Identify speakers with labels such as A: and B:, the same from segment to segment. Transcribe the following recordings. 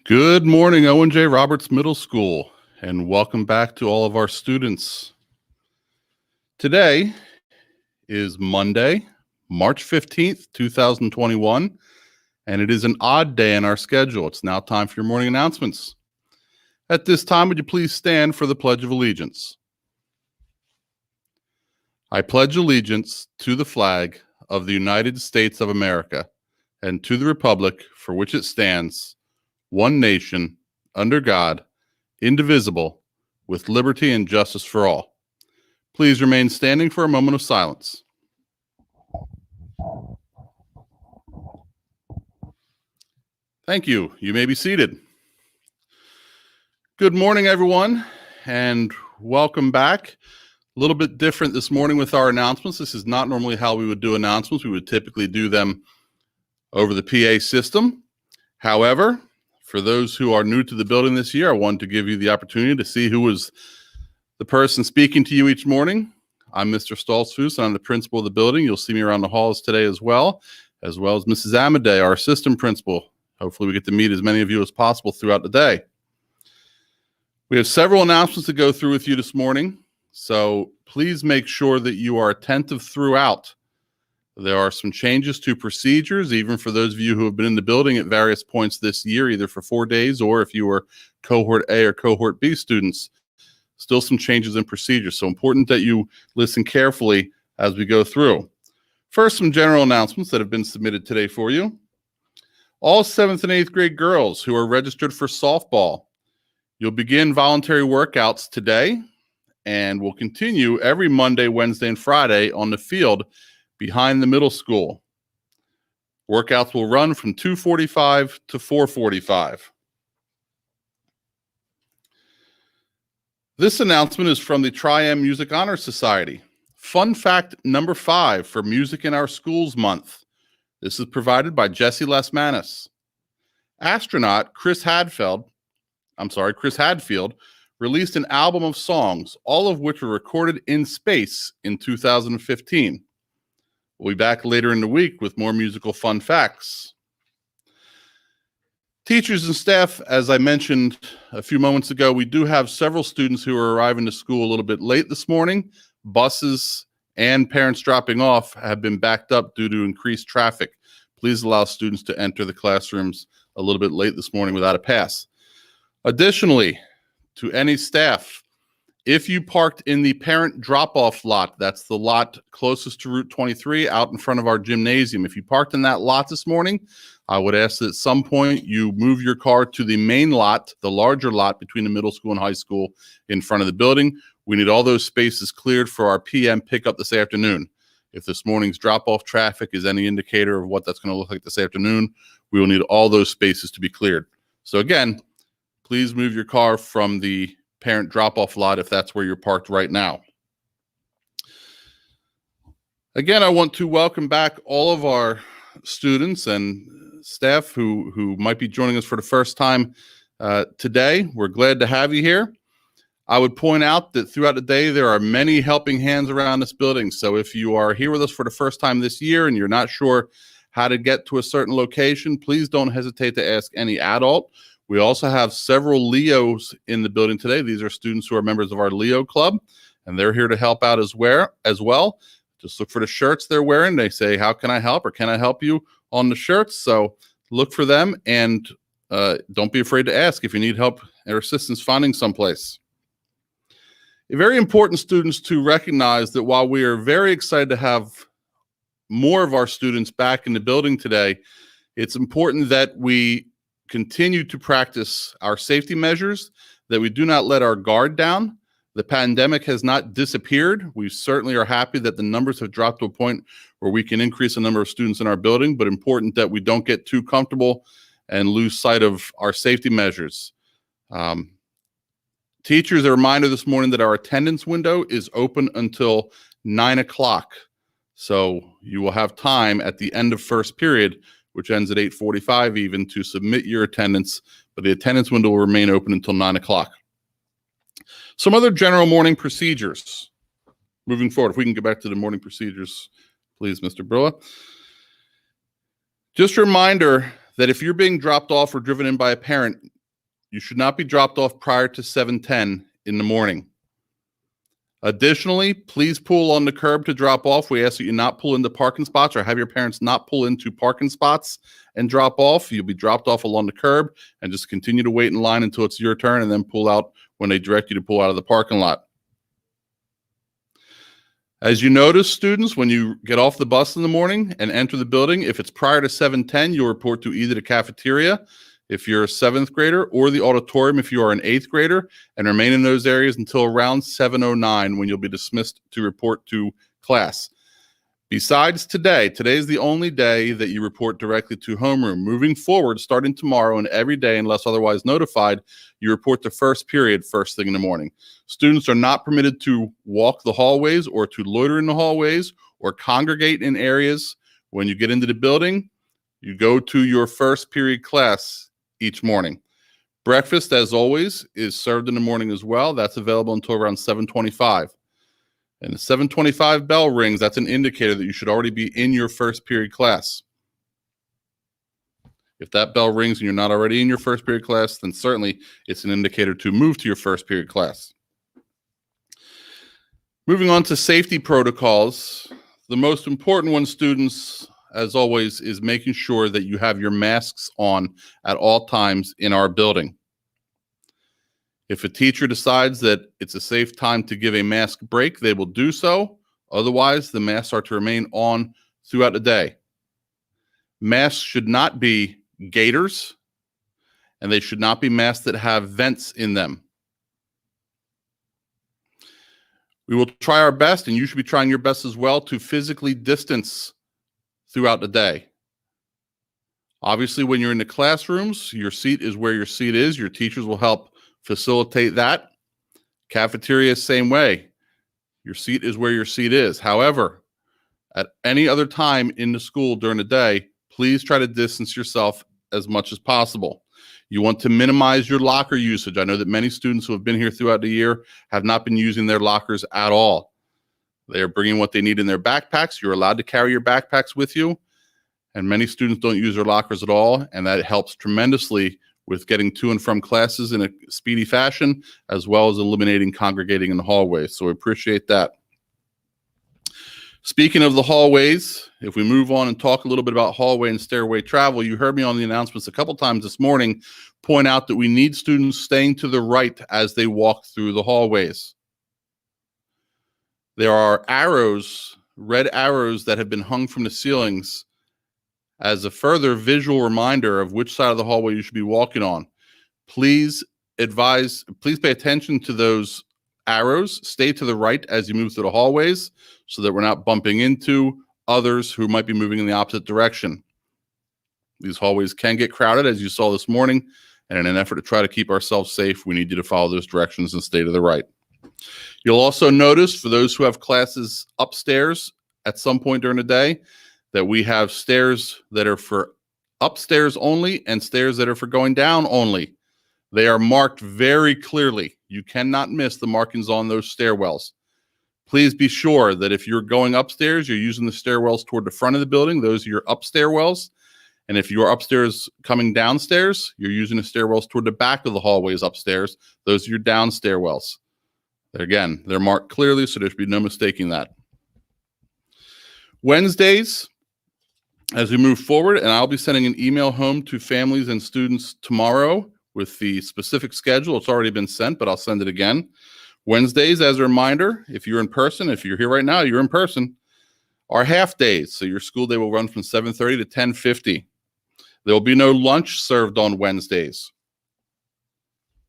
A: Good morning, O&J Roberts Middle School, and welcome back to all of our students. Today is Monday, March 15th, 2021, and it is an odd day in our schedule. It's now time for your morning announcements. At this time, would you please stand for the Pledge of Allegiance? I pledge allegiance to the flag of the United States of America and to the republic for which it stands, one nation, under God, indivisible, with liberty and justice for all. Please remain standing for a moment of silence. Thank you. You may be seated. Good morning, everyone, and welcome back. A little bit different this morning with our announcements. This is not normally how we would do announcements. We would typically do them over the PA system. However, for those who are new to the building this year, I wanted to give you the opportunity to see who was the person speaking to you each morning. I'm Mr. Stoltzfus, and I'm the principal of the building. You'll see me around the halls today as well as Mrs. Amadei, our assistant principal. Hopefully we get to meet as many of you as possible throughout the day. We have several announcements to go through with you this morning, so please make sure that you are attentive throughout. There are some changes to procedures, even for those of you who have been in the building at various points this year, either for 4 days or if you were cohort A or cohort B students. Still some changes in procedures, so important that you listen carefully as we go through. First, some general announcements that have been submitted today for you. All 7th and 8th grade girls who are registered for softball, you'll begin voluntary workouts today and will continue every Monday, Wednesday, and Friday on the field behind the middle school. Workouts will run from 2:45 to 4:45. This announcement is from the Tri-M Music Honor Society. Fun fact number 5 for Music in Our Schools Month. This is provided by Jesse Lesmanis. Astronaut Chris Hadfield released an album of songs, all of which were recorded in space in 2015. We'll be back later in the week with more musical fun facts. Teachers and staff, as I mentioned a few moments ago, we do have several students who are arriving to school a little bit late this morning. Buses and parents dropping off have been backed up due to increased traffic. Please allow students to enter the classrooms a little bit late this morning without a pass. Additionally, to any staff, if you parked in the parent drop-off lot, that's the lot closest to Route 23 out in front of our gymnasium. If you parked in that lot this morning, I would ask that at some point you move your car to the main lot, the larger lot between the middle school and high school in front of the building. We need all those spaces cleared for our PM pickup this afternoon. If this morning's drop-off traffic is any indicator of what that's going to look like this afternoon, we will need all those spaces to be cleared. So again, please move your car from the parent drop-off lot if that's where you're parked right now. Again, I want to welcome back all of our students and staff who might be joining us for the first time today. We're glad to have you here. I would point out that throughout the day, there are many helping hands around this building. So if you are here with us for the first time this year and you're not sure how to get to a certain location, please don't hesitate to ask any adult. We also have several Leos in the building today. These are students who are members of our Leo Club, and they're here to help out as well. Just look for the shirts they're wearing. They say, "How can I help?" or "Can I help you?" on the shirts. So look for them, and don't be afraid to ask if you need help or assistance finding someplace. Very important, students, to recognize that while we are very excited to have more of our students back in the building today, it's important that we continue to practice our safety measures, that we do not let our guard down. The pandemic has not disappeared. We certainly are happy that the numbers have dropped to a point where we can increase the number of students in our building, but important that we don't get too comfortable and lose sight of our safety measures. Teachers, a reminder this morning that our attendance window is open until 9 o'clock. So you will have time at the end of first period, which ends at 8:45 even, to submit your attendance, but the attendance window will remain open until 9 o'clock. Some other general morning procedures. Moving forward, if we can get back to the morning procedures, please, Mr. Brilla. Just a reminder that if you're being dropped off or driven in by a parent, you should not be dropped off prior to 7:10 in the morning. Additionally, please pull on the curb to drop off. We ask that you not pull into parking spots or have your parents not pull into parking spots and drop off. You'll be dropped off along the curb and just continue to wait in line until it's your turn and then pull out when they direct you to pull out of the parking lot. As you notice, students, when you get off the bus in the morning and enter the building, if it's prior to 7:10, you'll report to either the cafeteria if you're a 7th grader or the auditorium if you are an 8th grader, and remain in those areas until around 7:09 when you'll be dismissed to report to class. Besides today is the only day that you report directly to homeroom. Moving forward, starting tomorrow and every day unless otherwise notified, you report to first period first thing in the morning. Students are not permitted to walk the hallways or to loiter in the hallways or congregate in areas. When you get into the building, you go to your first period class each morning. Breakfast, as always, is served in the morning as well. That's available until around 7:25. And the 7:25 bell rings, that's an indicator that you should already be in your first period class. If that bell rings and you're not already in your first period class, then certainly it's an indicator to move to your first period class. Moving on to safety protocols, the most important one, students, as always, is making sure that you have your masks on at all times in our building. If a teacher decides that it's a safe time to give a mask break, they will do so. Otherwise, the masks are to remain on throughout the day. Masks should not be gaiters, and they should not be masks that have vents in them. We will try our best, and you should be trying your best as well, to physically distance throughout the day. Obviously, when you're in the classrooms, your seat is where your seat is. Your teachers will help facilitate that. Cafeteria, same way. Your seat is where your seat is. However, at any other time in the school during the day, please try to distance yourself as much as possible. You want to minimize your locker usage. I know that many students who have been here throughout the year have not been using their lockers at all. They are bringing what they need in their backpacks. You're allowed to carry your backpacks with you. And many students don't use their lockers at all, and that helps tremendously with getting to and from classes in a speedy fashion, as well as eliminating congregating in the hallways. So we appreciate that. Speaking of the hallways, if we move on and talk a little bit about hallway and stairway travel, you heard me on the announcements a couple times this morning point out that we need students staying to the right as they walk through the hallways. There are arrows, red arrows that have been hung from the ceilings as a further visual reminder of which side of the hallway you should be walking on. Please pay attention to those arrows. Stay to the right as you move through the hallways so that we're not bumping into others who might be moving in the opposite direction. These hallways can get crowded, as you saw this morning, and in an effort to try to keep ourselves safe, we need you to follow those directions and stay to the right. You'll also notice, for those who have classes upstairs at some point during the day, that we have stairs that are for upstairs only and stairs that are for going down only. They are marked very clearly. You cannot miss the markings on those stairwells. Please be sure that if you're going upstairs, you're using the stairwells toward the front of the building. Those are your up stairwells. And if you're upstairs coming downstairs, you're using the stairwells toward the back of the hallways upstairs. Those are your down stairwells. Again, they're marked clearly, so there should be no mistaking that. Wednesdays, as we move forward, and I'll be sending an email home to families and students tomorrow with the specific schedule. It's already been sent, but I'll send it again. Wednesdays, as a reminder, if you're in person, if you're here right now, you're in person, are half days. So your school day will run from 7:30 to 10:50. There will be no lunch served on Wednesdays.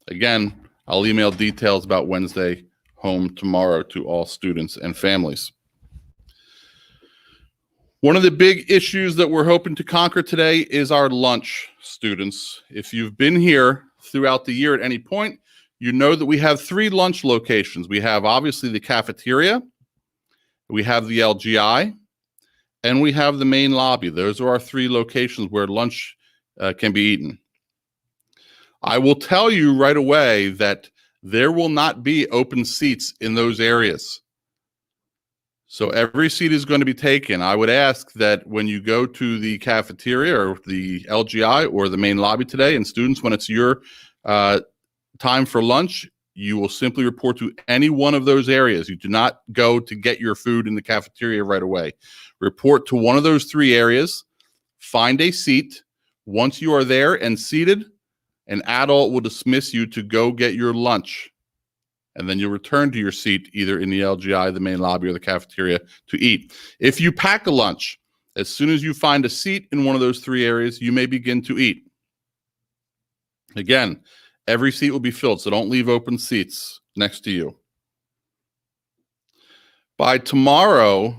A: Again, I'll email details about Wednesday home tomorrow to all students and families. One of the big issues that we're hoping to conquer today is our lunch, students. If you've been here throughout the year at any point, you know that we have 3 lunch locations. We have obviously the cafeteria, we have the LGI, and we have the main lobby. Those are our 3 locations where lunch can be eaten. I will tell you right away that there will not be open seats in those areas. So every seat is going to be taken. I would ask that when you go to the cafeteria or the LGI or the main lobby today, and students, when it's your time for lunch, you will simply report to any one of those areas. You do not go to get your food in the cafeteria right away. Report to one of those 3 areas, find a seat. Once you are there and seated, an adult will dismiss you to go get your lunch. And then you'll return to your seat either in the LGI, the main lobby, or the cafeteria to eat. If you pack a lunch, as soon as you find a seat in one of those 3 areas, you may begin to eat. Again, every seat will be filled, so don't leave open seats next to you. By tomorrow,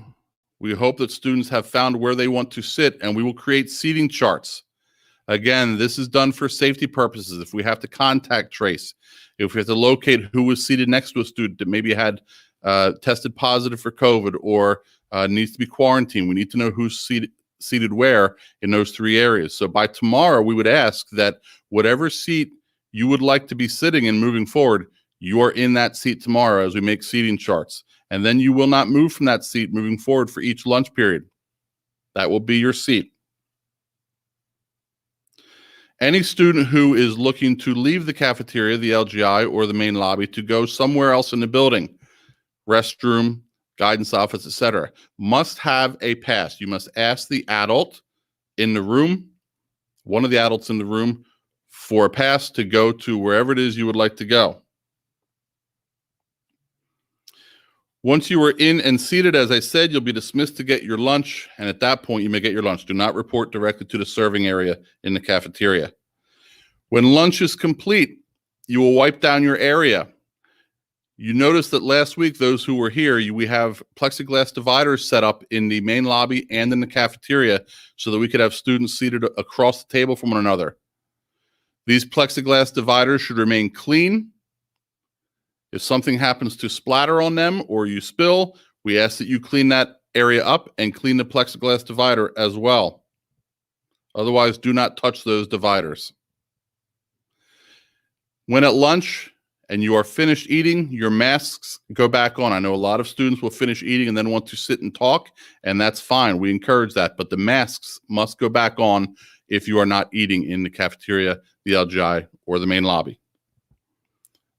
A: we hope that students have found where they want to sit, and we will create seating charts. Again, this is done for safety purposes. If we have to contact trace, if we have to locate who was seated next to a student that maybe had tested positive for COVID or needs to be quarantined, we need to know who's seated where in those 3 areas. So by tomorrow, we would ask that whatever seat you would like to be sitting in moving forward, you are in that seat tomorrow as we make seating charts. And then you will not move from that seat moving forward for each lunch period. That will be your seat. Any student who is looking to leave the cafeteria, the LGI, or the main lobby to go somewhere else in the building, restroom, guidance office, etc., must have a pass. You must ask the adult in the room, one of the adults in the room, for a pass to go to wherever it is you would like to go. Once you are in and seated, as I said, you'll be dismissed to get your lunch, and at that point, you may get your lunch. Do not report directly to the serving area in the cafeteria. When lunch is complete, you will wipe down your area. You notice that last week, those who were here, we have plexiglass dividers set up in the main lobby and in the cafeteria so that we could have students seated across the table from one another. These plexiglass dividers should remain clean. If something happens to splatter on them or you spill, we ask that you clean that area up and clean the plexiglass divider as well. Otherwise, do not touch those dividers. When at lunch and you are finished eating, your masks go back on. I know a lot of students will finish eating and then want to sit and talk, and that's fine. We encourage that, but the masks must go back on if you are not eating in the cafeteria, the LGI, or the main lobby.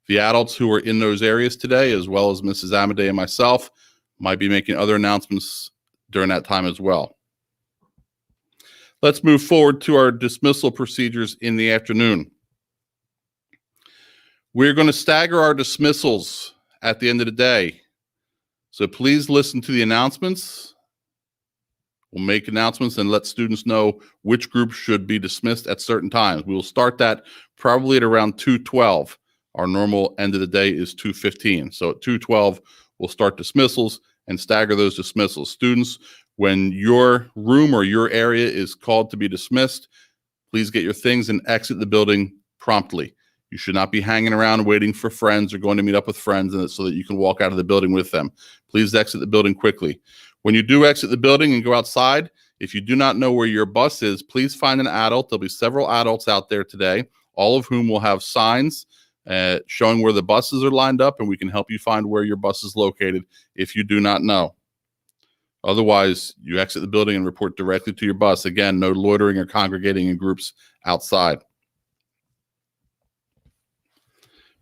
A: The adults who are in those areas today, as well as Mrs. Amadei and myself, might be making other announcements during that time as well. Let's move forward to our dismissal procedures in the afternoon. We're going to stagger our dismissals at the end of the day. So please listen to the announcements. We'll make announcements and let students know which group should be dismissed at certain times. We will start that probably at around 2:12. Our normal end of the day is 2:15. So at 2:12, we'll start dismissals and stagger those dismissals. Students, when your room or your area is called to be dismissed, please get your things and exit the building promptly. You should not be hanging around waiting for friends or going to meet up with friends so that you can walk out of the building with them. Please exit the building quickly. When you do exit the building and go outside, if you do not know where your bus is, please find an adult. There'll be several adults out there today, all of whom will have signs showing where the buses are lined up, and we can help you find where your bus is located if you do not know. Otherwise, you exit the building and report directly to your bus. Again, no loitering or congregating in groups outside.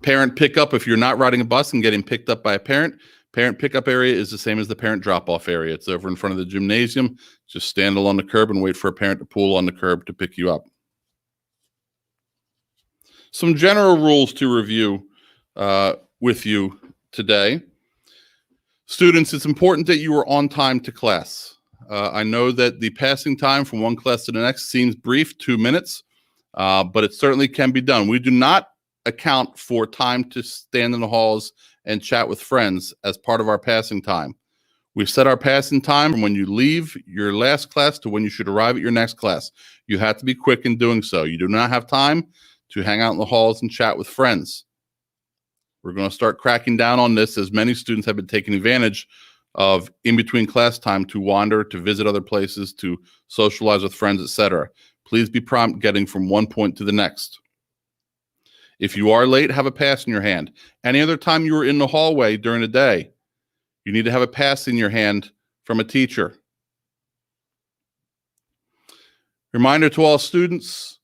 A: Parent pickup, if you're not riding a bus and getting picked up by a parent pickup area is the same as the parent drop-off area. It's over in front of the gymnasium. Just stand along the curb and wait for a parent to pull on the curb to pick you up. Some general rules to review with you today. Students, it's important that you are on time to class. I know that the passing time from one class to the next seems brief, 2 minutes, but it certainly can be done. We do not account for time to stand in the halls and chat with friends as part of our passing time. We've set our passing time from when you leave your last class to when you should arrive at your next class. You have to be quick in doing so. You do not have time to hang out in the halls and chat with friends. We're going to start cracking down on this, as many students have been taking advantage of in-between class time to wander, to visit other places, to socialize with friends, etc. Please be prompt getting from one point to the next. If you are late, have a pass in your hand. Any other time you were in the hallway during the day, you need to have a pass in your hand from a teacher. Reminder to all students,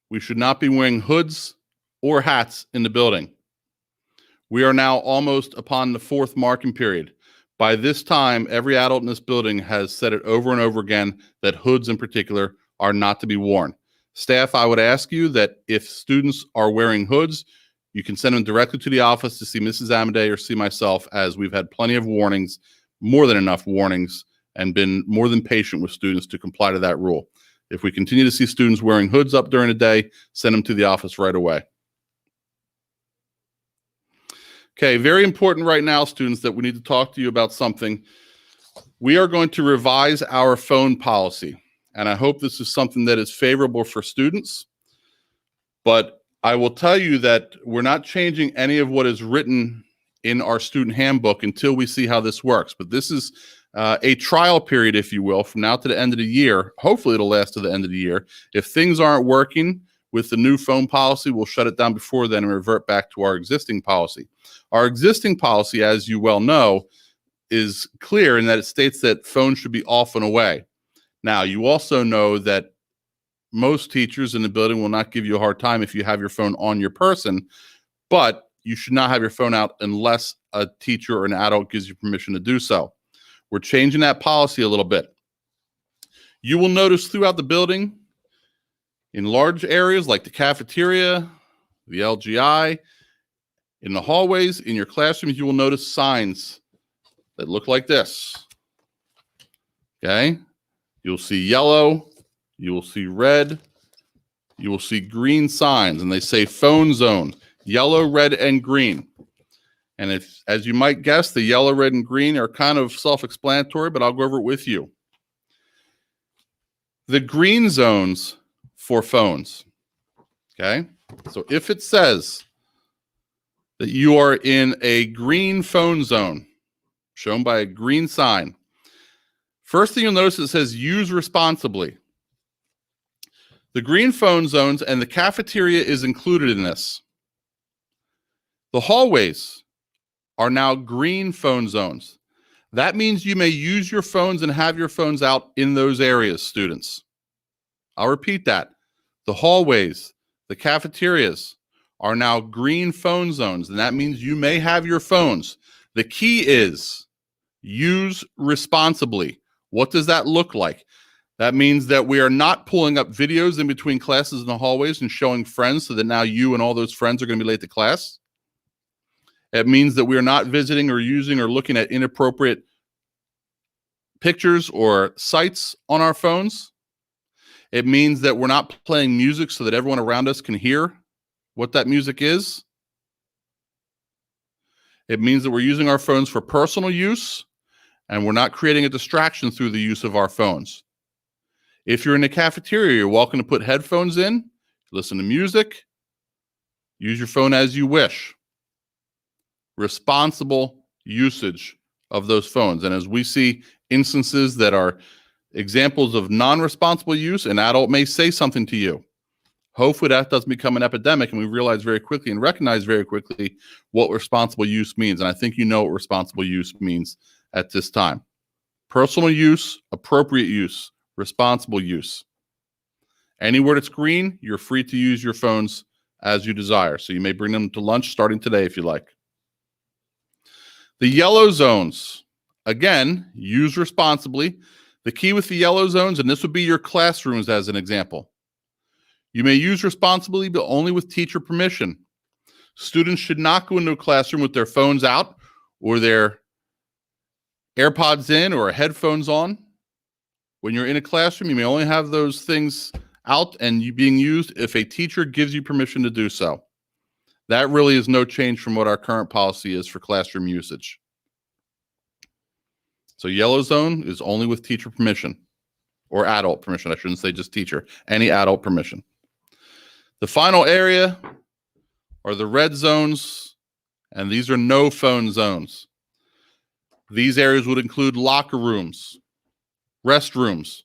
A: we should not be wearing hoods or hats in the building. We are now almost upon the 4th marking period. By this time, every adult in this building has said it over and over again that hoods in particular are not to be worn. Staff, I would ask you that if students are wearing hoods, you can send them directly to the office to see Mrs. Amadei or see myself, as we've had plenty of warnings, more than enough warnings, and been more than patient with students to comply to that rule. If we continue to see students wearing hoods up during the day, send them to the office right away. Okay, very important right now, students, that we need to talk to you about something. We are going to revise our phone policy, and I hope this is something that is favorable for students. But I will tell you that we're not changing any of what is written in our student handbook until we see how this works. But this is a trial period, if you will, from now to the end of the year. Hopefully it'll last to the end of the year. If things aren't working with the new phone policy, we'll shut it down before then and revert back to our existing policy. Our existing policy, as you well know, is clear in that it states that phones should be off and away. Now, you also know that most teachers in the building will not give you a hard time if you have your phone on your person, but you should not have your phone out unless a teacher or an adult gives you permission to do so. We're changing that policy a little bit. You will notice throughout the building, in large areas like the cafeteria, the LGI, in the hallways, in your classrooms, you will notice signs that look like this. Okay? You'll see yellow, you will see red, you will see green signs, and they say phone zone, yellow, red, and green. And if, as you might guess, the yellow, red, and green are kind of self-explanatory, but I'll go over it with you. The green zones for phones, okay? So if it says that you are in a green phone zone, shown by a green sign, first thing you'll notice, it says use responsibly. The green phone zones and the cafeteria is included in this. The hallways are now green phone zones. That means you may use your phones and have your phones out in those areas, students. I'll repeat that. The hallways, the cafeterias are now green phone zones, and that means you may have your phones. The key is use responsibly. What does that look like? That means that we are not pulling up videos in between classes in the hallways and showing friends so that now you and all those friends are going to be late to class. It means that we are not visiting or using or looking at inappropriate pictures or sites on our phones. It means that we're not playing music so that everyone around us can hear what that music is. It means that we're using our phones for personal use, and we're not creating a distraction through the use of our phones. If you're in the cafeteria, you're welcome to put headphones in, listen to music, use your phone as you wish. Responsible usage of those phones. And as we see instances that are examples of non-responsible use, an adult may say something to you. Hopefully that doesn't become an epidemic and we realize very quickly and recognize very quickly what responsible use means. And I think you know what responsible use means at this time. Personal use, appropriate use, responsible use. Anywhere that's green, you're free to use your phones as you desire. So you may bring them to lunch starting today if you like. The yellow zones, again, use responsibly. The key with the yellow zones, and this would be your classrooms as an example. You may use responsibly, but only with teacher permission. Students should not go into a classroom with their phones out or their AirPods in or headphones on. When you're in a classroom, you may only have those things out and being used if a teacher gives you permission to do so. That really is no change from what our current policy is for classroom usage. So yellow zone is only with teacher permission or adult permission. I shouldn't say just teacher, any adult permission. The final area are the red zones, and these are no phone zones. These areas would include locker rooms, restrooms.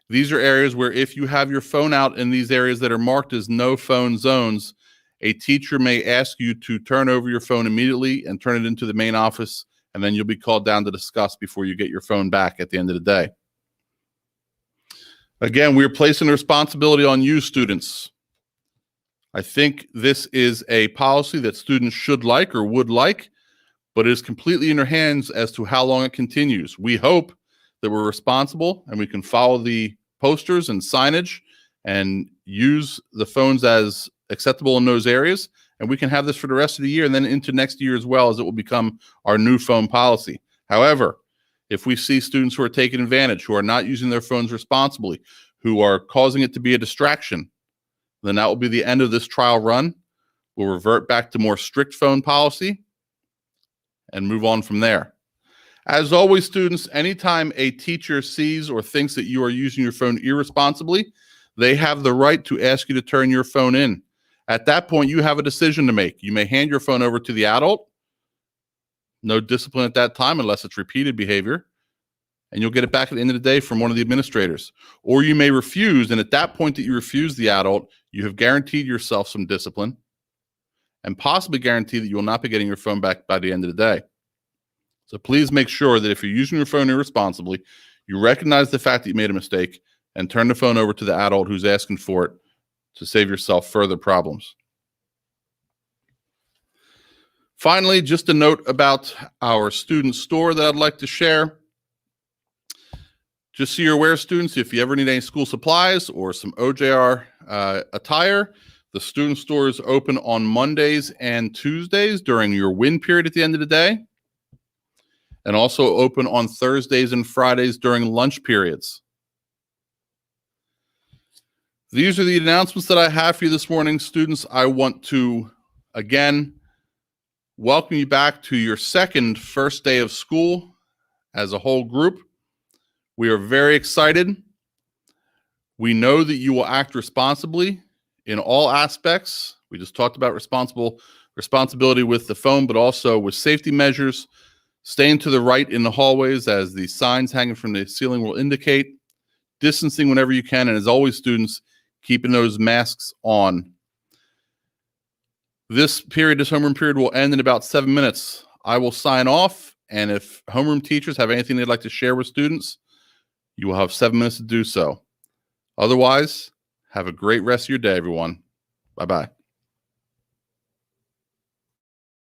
A: These are areas where if you have your phone out in these areas that are marked as no phone zones, a teacher may ask you to turn over your phone immediately and turn it into the main office, and then you'll be called down to discuss before you get your phone back at the end of the day. Again, we're placing the responsibility on you, students. I think this is a policy that students should like or would like, but it is completely in your hands as to how long it continues. We hope that we're responsible and we can follow the posters and signage and use the phones as acceptable in those areas. And we can have this for the rest of the year and then into next year as well, as it will become our new phone policy. However, if we see students who are taking advantage, who are not using their phones responsibly, who are causing it to be a distraction, then that will be the end of this trial run. We'll revert back to more strict phone policy and move on from there. As always, students, anytime a teacher sees or thinks that you are using your phone irresponsibly, they have the right to ask you to turn your phone in. At that point, you have a decision to make. You may hand your phone over to the adult. No discipline at that time unless it's repeated behavior. And you'll get it back at the end of the day from one of the administrators. Or you may refuse, and at that point that you refuse the adult, you have guaranteed yourself some discipline and possibly guarantee that you will not be getting your phone back by the end of the day. So please make sure that if you're using your phone irresponsibly, you recognize the fact that you made a mistake and turn the phone over to the adult who's asking for it to save yourself further problems. Finally, just a note about our student store that I'd like to share. Just so you're aware, students, if you ever need any school supplies or some OJR attire, the student store is open on Mondays and Tuesdays during your win period at the end of the day, and also open on Thursdays and Fridays during lunch periods. These are the announcements that I have for you this morning, students. I want to, again, welcome you back to your first day of school as a whole group. We are very excited. We know that you will act responsibly in all aspects. We just talked about responsibility with the phone, but also with safety measures, staying to the right in the hallways as the signs hanging from the ceiling will indicate, distancing whenever you can, and as always, students, keeping those masks on. This homeroom period, will end in about 7 minutes. I will sign off, and if homeroom teachers have anything they'd like to share with students, you will have 7 minutes to do so. Otherwise, have a great rest of your day, everyone. Bye-bye.